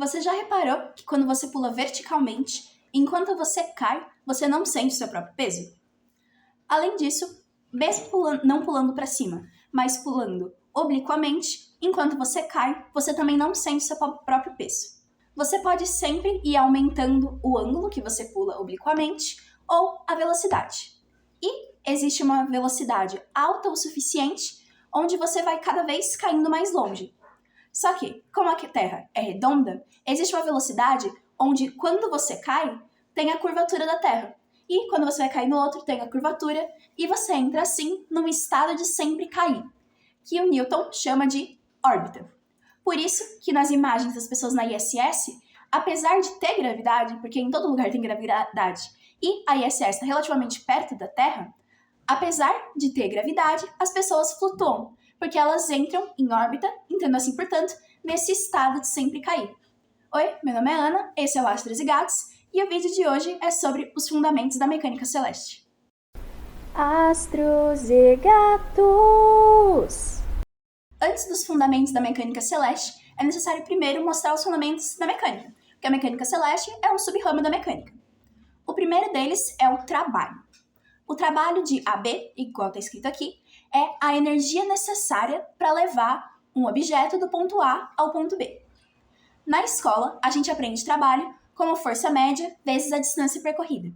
Você já reparou que quando você pula verticalmente, enquanto você cai, você não sente seu próprio peso? Além disso, mesmo não pulando para cima, mas pulando obliquamente, enquanto você cai, você também não sente seu próprio peso. Você pode sempre ir aumentando o ângulo que você pula obliquamente ou a velocidade. E existe uma velocidade alta o suficiente onde você vai cada vez caindo mais longe. Só que, como a Terra é redonda, existe uma velocidade onde, quando você cai, tem a curvatura da Terra. E quando você vai cair no outro, tem a curvatura, e você entra assim num estado de sempre cair, que o Newton chama de órbita. Por isso que nas imagens das pessoas na ISS, apesar de ter gravidade, porque em todo lugar tem gravidade, e a ISS está relativamente perto da Terra, apesar de ter gravidade, as pessoas flutuam, porque elas entram em órbita, entrando assim, portanto, nesse estado de sempre cair. Oi, meu nome é Ana, esse é o Astros e Gatos, e o vídeo de hoje é sobre os fundamentos da mecânica celeste. Astros e Gatos! Antes dos fundamentos da mecânica celeste, é necessário primeiro mostrar os fundamentos da mecânica, porque a mecânica celeste é um sub-ramo da mecânica. O primeiro deles é o trabalho. O trabalho de AB, igual está escrito aqui, é a energia necessária para levar um objeto do ponto A ao ponto B. Na escola, a gente aprende trabalho como força média vezes a distância percorrida.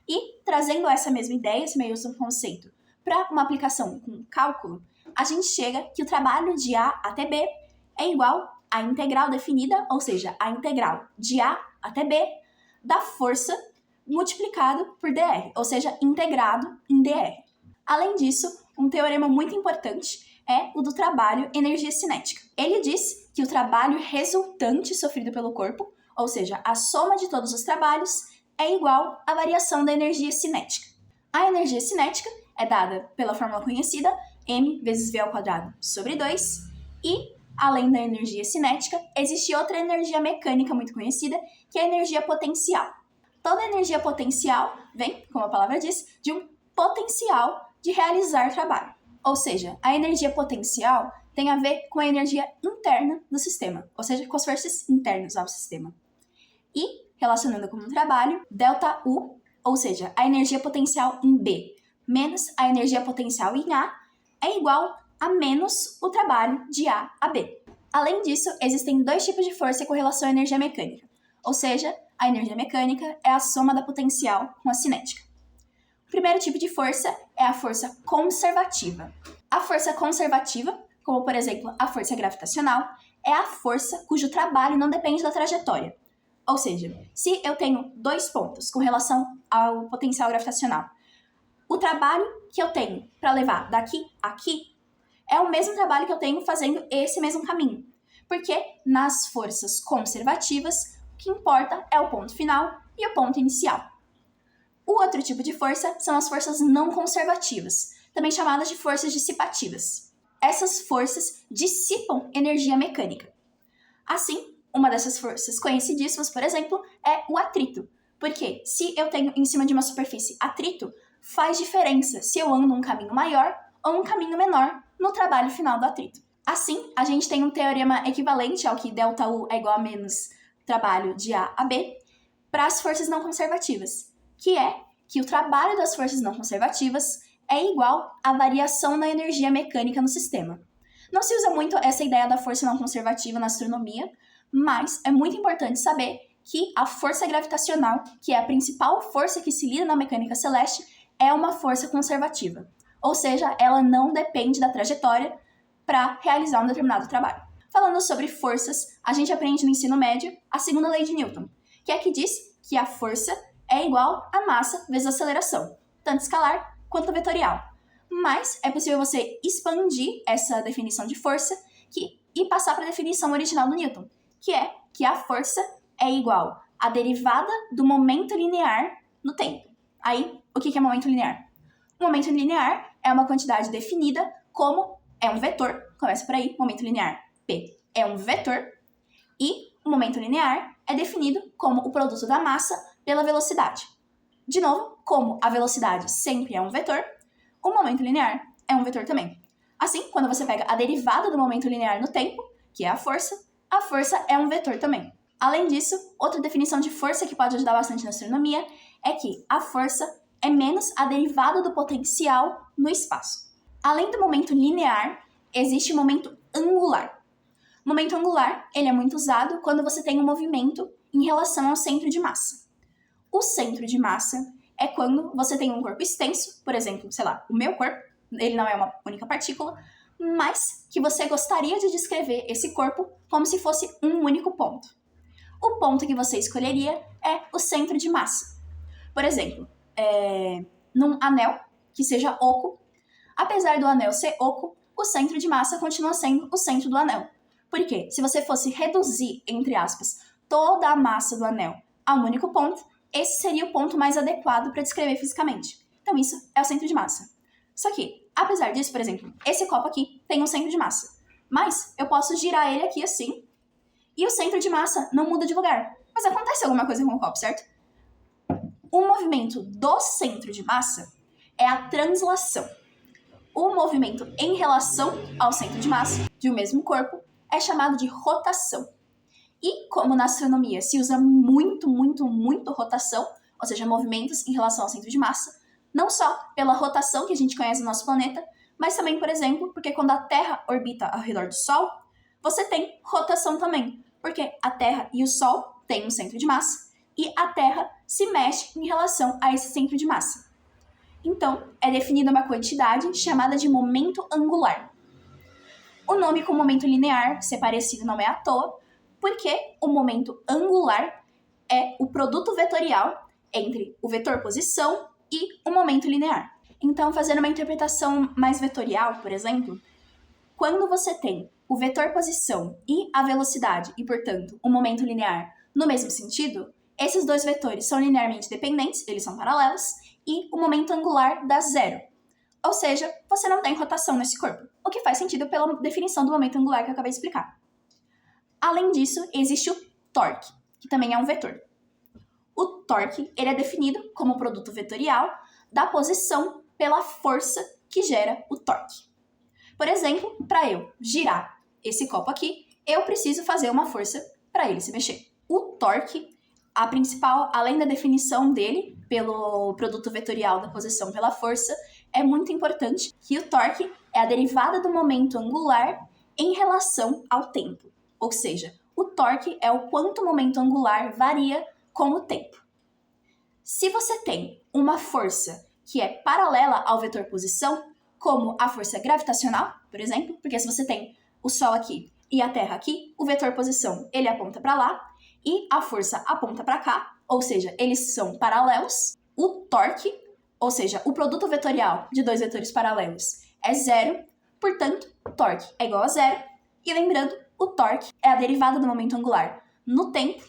E, trazendo essa mesma ideia, esse mesmo conceito, para uma aplicação com cálculo, a gente chega que o trabalho de A até B é igual à integral definida, ou seja, a integral de A até B da força multiplicado por dr, ou seja, integrado em dr. Além disso, um teorema muito importante é o do trabalho energia cinética. Ele diz que o trabalho resultante sofrido pelo corpo, ou seja, a soma de todos os trabalhos, é igual à variação da energia cinética. A energia cinética é dada pela fórmula conhecida, m vezes v ao quadrado sobre 2, e, além da energia cinética, existe outra energia mecânica muito conhecida, que é a energia potencial. Toda energia potencial vem, como a palavra diz, de um potencial de realizar trabalho. Ou seja, a energia potencial tem a ver com a energia interna do sistema, ou seja, com as forças internas ao sistema. E, relacionando com o trabalho, ΔU, ou seja, a energia potencial em B menos a energia potencial em A, é igual a menos o trabalho de A a B. Além disso, existem dois tipos de força com relação à energia mecânica, ou seja, a energia mecânica é a soma da potencial com a cinética. O primeiro tipo de força é a força conservativa. A força conservativa, como por exemplo a força gravitacional, é a força cujo trabalho não depende da trajetória. Ou seja, se eu tenho dois pontos com relação ao potencial gravitacional, o trabalho que eu tenho para levar daqui a aqui é o mesmo trabalho que eu tenho fazendo esse mesmo caminho. Porque nas forças conservativas, o que importa é o ponto final e o ponto inicial. O outro tipo de força são as forças não conservativas, também chamadas de forças dissipativas. Essas forças dissipam energia mecânica. Assim, uma dessas forças conhecidíssimas, por exemplo, é o atrito. Porque se eu tenho em cima de uma superfície atrito, faz diferença se eu ando um caminho maior ou um caminho menor no trabalho final do atrito. Assim, a gente tem um teorema equivalente ao que ΔU é igual a menos trabalho de A a B para as forças não conservativas, que é que o trabalho das forças não conservativas é igual à variação na energia mecânica no sistema. Não se usa muito essa ideia da força não conservativa na astronomia, mas é muito importante saber que a força gravitacional, que é a principal força que se lida na mecânica celeste, é uma força conservativa. Ou seja, ela não depende da trajetória para realizar um determinado trabalho. Falando sobre forças, a gente aprende no ensino médio a segunda lei de Newton, que é que diz que a força é igual a massa vezes a aceleração, tanto escalar quanto vetorial. Mas é possível você expandir essa definição de força e passar para a definição original do Newton, que é que a força é igual à derivada do momento linear no tempo. Aí, o que é momento linear? O momento linear é uma quantidade definida como é um vetor, começa por aí, momento linear P é um vetor, e o momento linear é definido como o produto da massa pela velocidade. De novo, como a velocidade sempre é um vetor, o momento linear é um vetor também. Assim, quando você pega a derivada do momento linear no tempo, que é a força é um vetor também. Além disso, outra definição de força que pode ajudar bastante na astronomia é que a força é menos a derivada do potencial no espaço. Além do momento linear, existe o momento angular. O momento angular, ele é muito usado quando você tem um movimento em relação ao centro de massa. O centro de massa é quando você tem um corpo extenso, por exemplo, sei lá, o meu corpo, ele não é uma única partícula, mas que você gostaria de descrever esse corpo como se fosse um único ponto. O ponto que você escolheria é o centro de massa. Por exemplo, num anel que seja oco, apesar do anel ser oco, o centro de massa continua sendo o centro do anel. Porque se você fosse reduzir, entre aspas, toda a massa do anel a um único ponto, esse seria o ponto mais adequado para descrever fisicamente. Então isso é o centro de massa. Só que, apesar disso, por exemplo, esse copo aqui tem um centro de massa. Mas eu posso girar ele aqui assim, e o centro de massa não muda de lugar. Mas acontece alguma coisa com o copo, certo? O movimento do centro de massa é a translação. O movimento em relação ao centro de massa de um mesmo corpo é chamado de rotação. E como na astronomia se usa muito rotação, ou seja, movimentos em relação ao centro de massa, não só pela rotação que a gente conhece no nosso planeta, mas também, por exemplo, porque quando a Terra orbita ao redor do Sol, você tem rotação também, porque a Terra e o Sol têm um centro de massa e a Terra se mexe em relação a esse centro de massa. Então, é definida uma quantidade chamada de momento angular. O nome com momento linear, ser parecido, não é à toa, porque o momento angular é o produto vetorial entre o vetor posição e o momento linear. Então, fazendo uma interpretação mais vetorial, por exemplo, quando você tem o vetor posição e a velocidade, e, portanto, o momento linear no mesmo sentido, esses dois vetores são linearmente dependentes, eles são paralelos, e o momento angular dá zero. Ou seja, você não tem rotação nesse corpo, o que faz sentido pela definição do momento angular que eu acabei de explicar. Além disso, existe o torque, que também é um vetor. O torque ele é definido como produto vetorial da posição pela força que gera o torque. Por exemplo, para eu girar esse copo aqui, eu preciso fazer uma força para ele se mexer. O torque, a principal, além da definição dele pelo produto vetorial da posição pela força, é muito importante que o torque é a derivada do momento angular em relação ao tempo. Ou seja, o torque é o quanto o momento angular varia com o tempo. Se você tem uma força que é paralela ao vetor posição, como a força gravitacional, por exemplo, porque se você tem o Sol aqui e a Terra aqui, o vetor posição ele aponta para lá e a força aponta para cá, ou seja, eles são paralelos. O torque, ou seja, o produto vetorial de dois vetores paralelos é zero, portanto, o torque é igual a zero. E lembrando, o torque é a derivada do momento angular no tempo,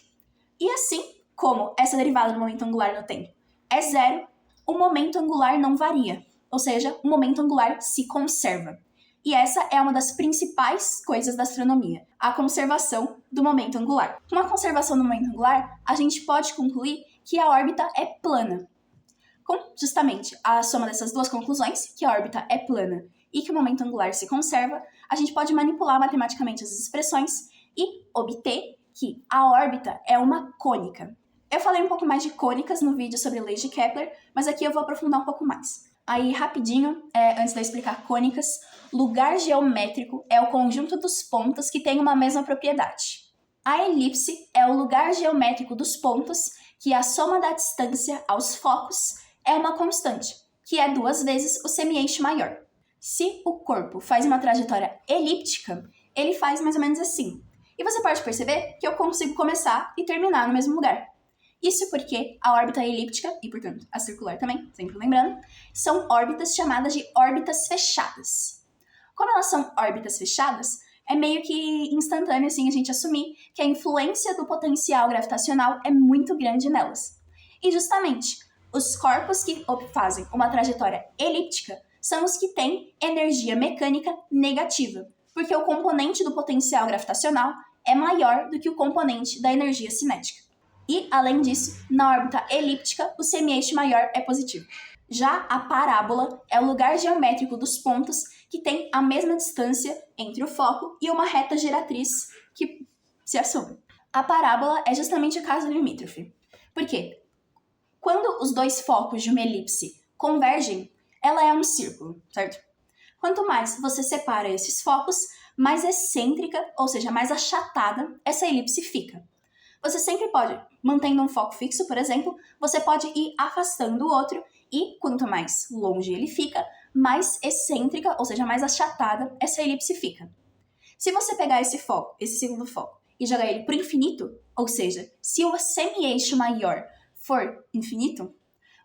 e assim como essa derivada do momento angular no tempo é zero, o momento angular não varia, ou seja, o momento angular se conserva. E essa é uma das principais coisas da astronomia, a conservação do momento angular. Com a conservação do momento angular, a gente pode concluir que a órbita é plana. Com justamente a soma dessas duas conclusões, que a órbita é plana e que o momento angular se conserva, a gente pode manipular matematicamente as expressões e obter que a órbita é uma cônica. Eu falei um pouco mais de cônicas no vídeo sobre leis de Kepler, mas aqui eu vou aprofundar um pouco mais. Aí, rapidinho, antes de eu explicar cônicas, lugar geométrico é o conjunto dos pontos que tem uma mesma propriedade. A elipse é o lugar geométrico dos pontos que a soma da distância aos focos é uma constante, que é 2 vezes o semi-eixo maior. Se o corpo faz uma trajetória elíptica, ele faz mais ou menos assim. E você pode perceber que eu consigo começar e terminar no mesmo lugar. Isso porque a órbita elíptica, e portanto a circular também, sempre lembrando, são órbitas chamadas de órbitas fechadas. Como elas são órbitas fechadas, é meio que instantâneo assim a gente assumir que a influência do potencial gravitacional é muito grande nelas. E justamente, os corpos que fazem uma trajetória elíptica são os que têm energia mecânica negativa, porque o componente do potencial gravitacional é maior do que o componente da energia cinética. E, além disso, na órbita elíptica, o semi-eixo maior é positivo. Já a parábola é o lugar geométrico dos pontos que tem a mesma distância entre o foco e uma reta geratriz que se assume. A parábola é justamente o caso limítrofe. Por quê? Quando os dois focos de uma elipse convergem, ela é um círculo, certo? Quanto mais você separa esses focos, mais excêntrica, ou seja, mais achatada, essa elipse fica. Você sempre pode, mantendo um foco fixo, por exemplo, você pode ir afastando o outro e quanto mais longe ele fica, mais excêntrica, ou seja, mais achatada, essa elipse fica. Se você pegar esse foco, esse segundo foco, e jogar ele para o infinito, ou seja, se o semi-eixo maior for infinito,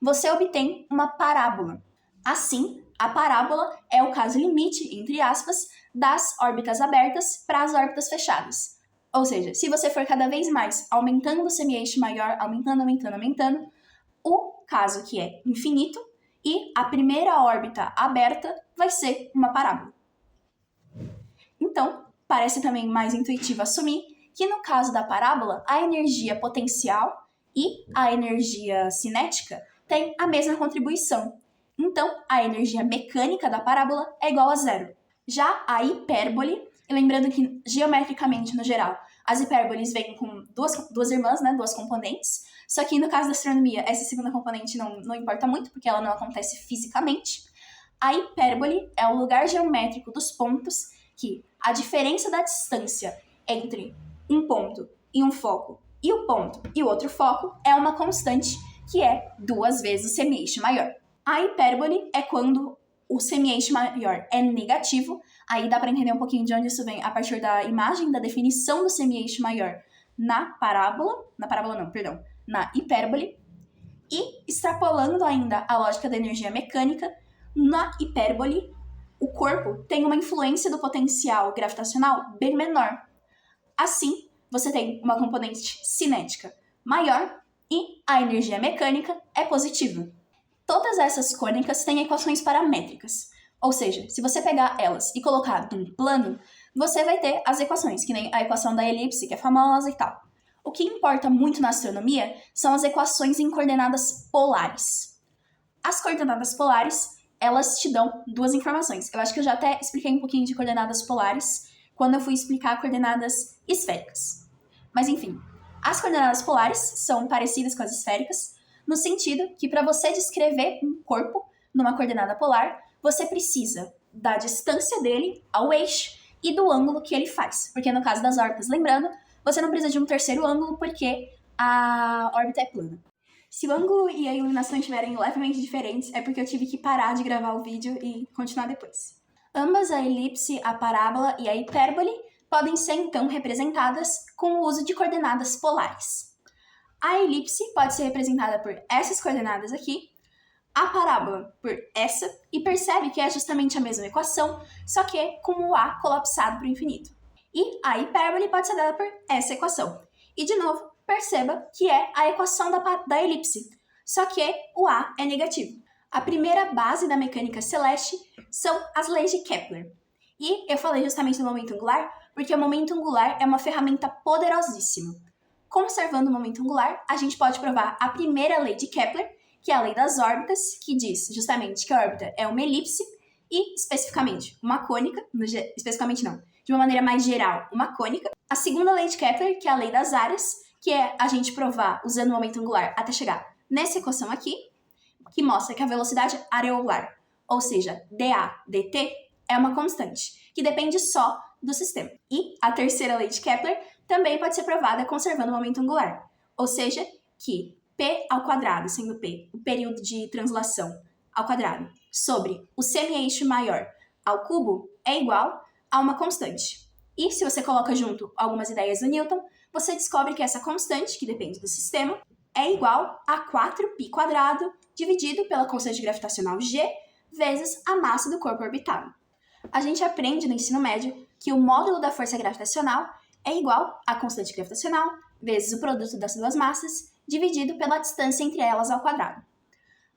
você obtém uma parábola. Assim, a parábola é o caso limite, entre aspas, das órbitas abertas para as órbitas fechadas. Ou seja, se você for cada vez mais aumentando o semi-eixo maior, aumentando, o caso que é infinito e a primeira órbita aberta vai ser uma parábola. Então, parece também mais intuitivo assumir que no caso da parábola, a energia potencial e a energia cinética têm a mesma contribuição. Então, a energia mecânica da parábola é igual a zero. Já a hipérbole, lembrando que geometricamente, no geral, as hipérboles vêm com duas irmãs, né, duas componentes, só que no caso da astronomia, essa segunda componente não importa muito, porque ela não acontece fisicamente. A hipérbole é o lugar geométrico dos pontos que a diferença da distância entre um ponto e um foco e o ponto e o outro foco é uma constante que é 2 vezes o semi-eixo maior. A hipérbole é quando o semi-eixo maior é negativo, aí dá para entender um pouquinho de onde isso vem a partir da imagem, da definição do semi-eixo maior na hipérbole, e extrapolando ainda a lógica da energia mecânica, na hipérbole, o corpo tem uma influência do potencial gravitacional bem menor. Assim, você tem uma componente cinética maior e a energia mecânica é positiva. Todas essas cônicas têm equações paramétricas, ou seja, se você pegar elas e colocar num plano, você vai ter as equações, que nem a equação da elipse, que é famosa e tal. O que importa muito na astronomia são as equações em coordenadas polares. As coordenadas polares, elas te dão 2 informações. Eu acho que eu já até expliquei um pouquinho de coordenadas polares quando eu fui explicar coordenadas esféricas. Mas enfim, as coordenadas polares são parecidas com as esféricas, no sentido que para você descrever um corpo numa coordenada polar, você precisa da distância dele ao eixo e do ângulo que ele faz. Porque no caso das órbitas, lembrando, você não precisa de um terceiro ângulo porque a órbita é plana. Se o ângulo e a iluminação estiverem levemente diferentes, é porque eu tive que parar de gravar o vídeo e continuar depois. Ambas, a elipse, a parábola e a hipérbole, podem ser então representadas com o uso de coordenadas polares. A elipse pode ser representada por essas coordenadas aqui, a parábola por essa, e percebe que é justamente a mesma equação, só que com o A colapsado para o infinito. E a hipérbole pode ser dada por essa equação. E de novo, perceba que é a equação da elipse, só que o A é negativo. A primeira base da mecânica celeste são as leis de Kepler. E eu falei justamente do momento angular, porque o momento angular é uma ferramenta poderosíssima. Conservando o momento angular, a gente pode provar a primeira lei de Kepler, que é a lei das órbitas, que diz justamente que a órbita é uma elipse e, especificamente, uma cônica, especificamente não, de uma maneira mais geral, uma cônica. A segunda lei de Kepler, que é a lei das áreas, que é a gente provar usando o momento angular até chegar nessa equação aqui, que mostra que a velocidade areolar, ou seja, dA dt, é uma constante, que depende só do sistema. E a terceira lei de Kepler também pode ser provada conservando o momento angular, ou seja, que p ao quadrado, sendo p o período de translação ao quadrado, sobre o semi-eixo maior ao cubo é igual a uma constante. E se você coloca junto algumas ideias do Newton, você descobre que essa constante, que depende do sistema, é igual a 4π² dividido pela constante gravitacional g vezes a massa do corpo orbitado. A gente aprende no ensino médio que o módulo da força gravitacional é igual à constante gravitacional vezes o produto das duas massas dividido pela distância entre elas ao quadrado.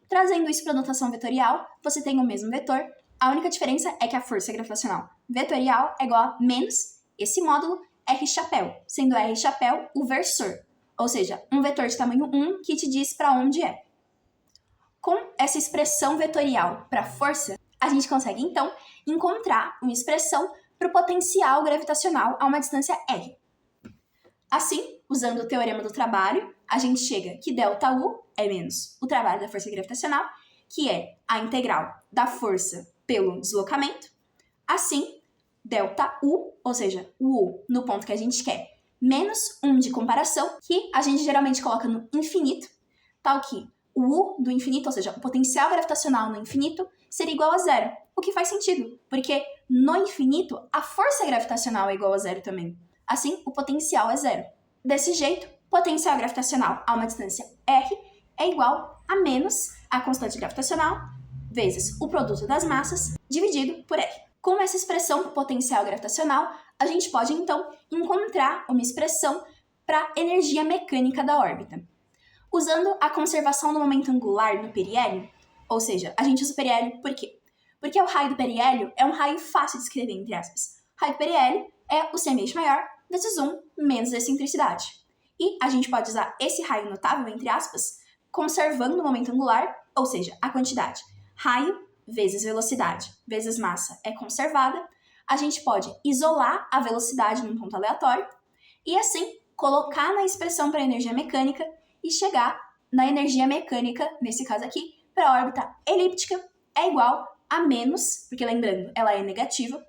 Trazendo isso para a notação vetorial, você tem o mesmo vetor, a única diferença é que a força gravitacional vetorial é igual a menos esse módulo R chapéu, sendo R chapéu o versor, ou seja, um vetor de tamanho 1 que te diz para onde é. Com essa expressão vetorial para força, a gente consegue então encontrar uma expressão para o potencial gravitacional a uma distância R. Assim, usando o teorema do trabalho, a gente chega que ΔU é menos o trabalho da força gravitacional, que é a integral da força pelo deslocamento. Assim, ΔU, ou seja, o U no ponto que a gente quer, menos 1 de comparação, que a gente geralmente coloca no infinito, tal que o U do infinito, ou seja, o potencial gravitacional no infinito, seria igual a zero. O que faz sentido, porque no infinito a força gravitacional é igual a zero também. Assim, o potencial é zero. Desse jeito, potencial gravitacional a uma distância r é igual a menos a constante gravitacional vezes o produto das massas dividido por r. Com essa expressão para potencial gravitacional, a gente pode, então, encontrar uma expressão para energia mecânica da órbita. Usando a conservação do momento angular no periélio, ou seja, a gente usa o periélio por quê? Porque o raio do periélio é um raio fácil de escrever, entre aspas. O raio do periélio é o CMH maior vezes 1 menos a excentricidade. E a gente pode usar esse raio notável, entre aspas, conservando o momento angular, ou seja, a quantidade raio vezes velocidade vezes massa é conservada. A gente pode isolar a velocidade num ponto aleatório e, assim, colocar na expressão para energia mecânica e chegar na energia mecânica, nesse caso aqui, para a órbita elíptica é igual a menos, porque lembrando, ela é negativa,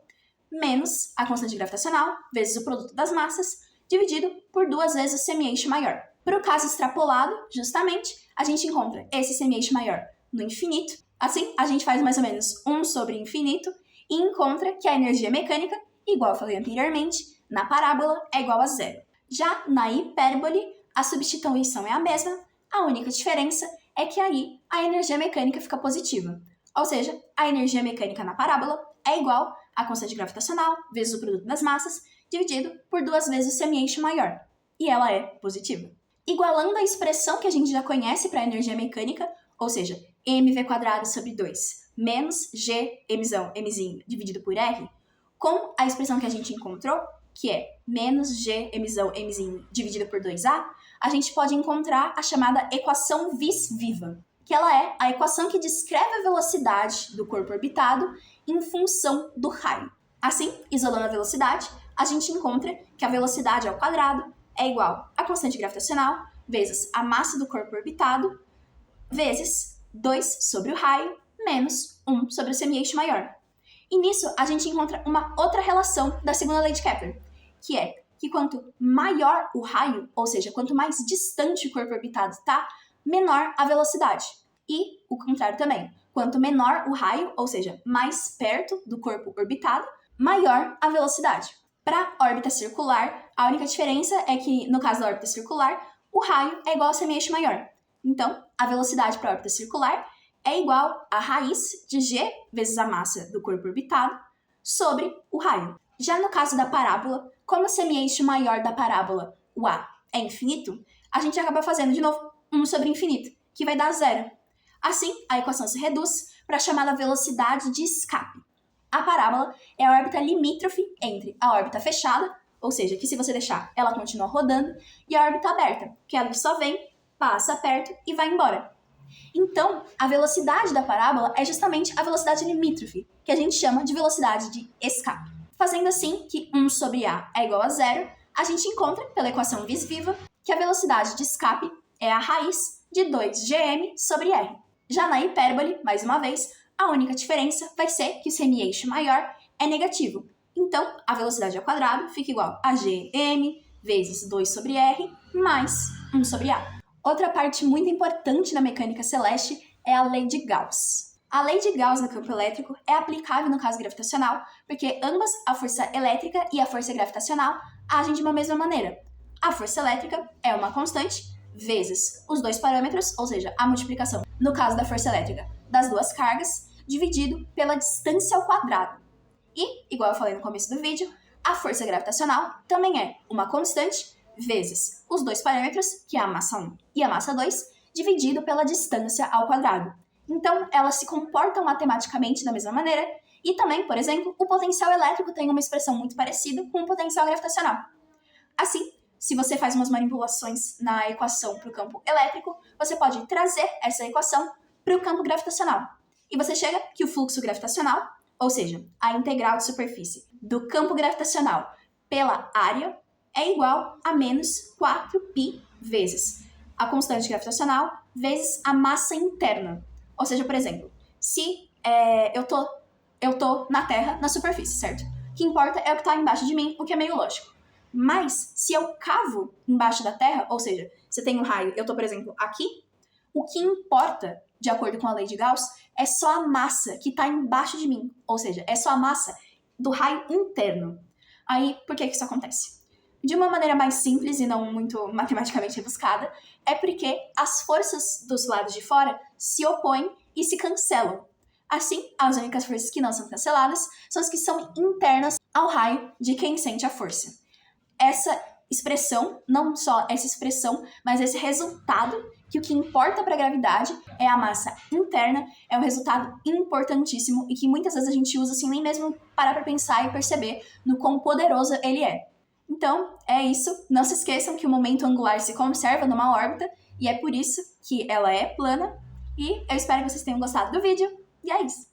menos a constante gravitacional vezes o produto das massas, dividido por 2 vezes o semi-eixo maior. Para o caso extrapolado, justamente, a gente encontra esse semi-eixo maior no infinito. Assim, a gente faz mais ou menos 1 sobre infinito e encontra que a energia mecânica, igual eu falei anteriormente, na parábola é igual a zero. Já na hipérbole, a substituição é a mesma, a única diferença é que aí a energia mecânica fica positiva. Ou seja, a energia mecânica na parábola é igual à constante gravitacional vezes o produto das massas, dividido por 2 vezes o semi-eixo maior. E ela é positiva. Igualando a expressão que a gente já conhece para a energia mecânica, ou seja, mv² sobre 2 menos g mzinho dividido por r, com a expressão que a gente encontrou, que é menos g mzinho dividido por 2a, a gente pode encontrar a chamada equação vis-viva, que ela é a equação que descreve a velocidade do corpo orbitado em função do raio. Assim, isolando a velocidade, a gente encontra que a velocidade ao quadrado é igual à constante gravitacional vezes a massa do corpo orbitado vezes 2 sobre o raio menos 1 sobre o semi-eixo maior. E nisso a gente encontra uma outra relação da segunda lei de Kepler, que é que quanto maior o raio, ou seja, quanto mais distante o corpo orbitado está, menor a velocidade. E o contrário também. Quanto menor o raio, ou seja, mais perto do corpo orbitado, maior a velocidade. Para a órbita circular, a única diferença é que, no caso da órbita circular, o raio é igual ao semi-eixo maior. Então, a velocidade para a órbita circular é igual a raiz de g vezes a massa do corpo orbitado sobre o raio. Já no caso da parábola, como o semi-eixo maior da parábola, o a, é infinito, a gente acaba fazendo de novo 1 sobre infinito, que vai dar zero. Assim, a equação se reduz para a chamada velocidade de escape. A parábola é a órbita limítrofe entre a órbita fechada, ou seja, que se você deixar, ela continua rodando, e a órbita aberta, que ela só vem, passa perto e vai embora. Então, a velocidade da parábola é justamente a velocidade limítrofe, que a gente chama de velocidade de escape. Fazendo assim que 1 sobre a é igual a zero, a gente encontra, pela equação vis-viva, que a velocidade de escape é a raiz de 2gm sobre r. Já na hipérbole, mais uma vez, a única diferença vai ser que o semi-eixo maior é negativo. Então, a velocidade ao quadrado fica igual a gm vezes 2 sobre r mais 1 sobre a. Outra parte muito importante da mecânica celeste é a lei de Gauss. A lei de Gauss no campo elétrico é aplicável no caso gravitacional, porque ambas, a força elétrica e a força gravitacional, agem de uma mesma maneira. A força elétrica é uma constante vezes os dois parâmetros, ou seja, a multiplicação, no caso da força elétrica, das duas cargas, dividido pela distância ao quadrado. E, igual eu falei no começo do vídeo, a força gravitacional também é uma constante vezes os dois parâmetros, que é a massa 1 e a massa 2, dividido pela distância ao quadrado. Então, elas se comportam matematicamente da mesma maneira, e também, por exemplo, o potencial elétrico tem uma expressão muito parecida com o potencial gravitacional. Assim, se você faz umas manipulações na equação para o campo elétrico, você pode trazer essa equação para o campo gravitacional. E você chega que o fluxo gravitacional, ou seja, a integral de superfície do campo gravitacional pela área, é igual a menos 4π vezes a constante gravitacional vezes a massa interna. Ou seja, por exemplo, se eu tô na Terra, na superfície, certo? O que importa é o que está embaixo de mim, o que é meio lógico. Mas, se eu cavo embaixo da Terra, ou seja, você tem um raio, eu tô, por exemplo, aqui, o que importa, de acordo com a lei de Gauss, é só a massa que está embaixo de mim. Ou seja, é só a massa do raio interno. Aí, por que isso acontece? De uma maneira mais simples e não muito matematicamente rebuscada, é porque as forças dos lados de fora se opõem e se cancelam. Assim, as únicas forças que não são canceladas são as que são internas ao raio de quem sente a força. Essa expressão, não só essa expressão, mas esse resultado, que o que importa para a gravidade é a massa interna, é um resultado importantíssimo e que muitas vezes a gente usa sem nem mesmo parar para pensar e perceber no quão poderoso ele é. Então, é isso. Não se esqueçam que o momento angular se conserva numa órbita e é por isso que ela é plana. E eu espero que vocês tenham gostado do vídeo. E é isso.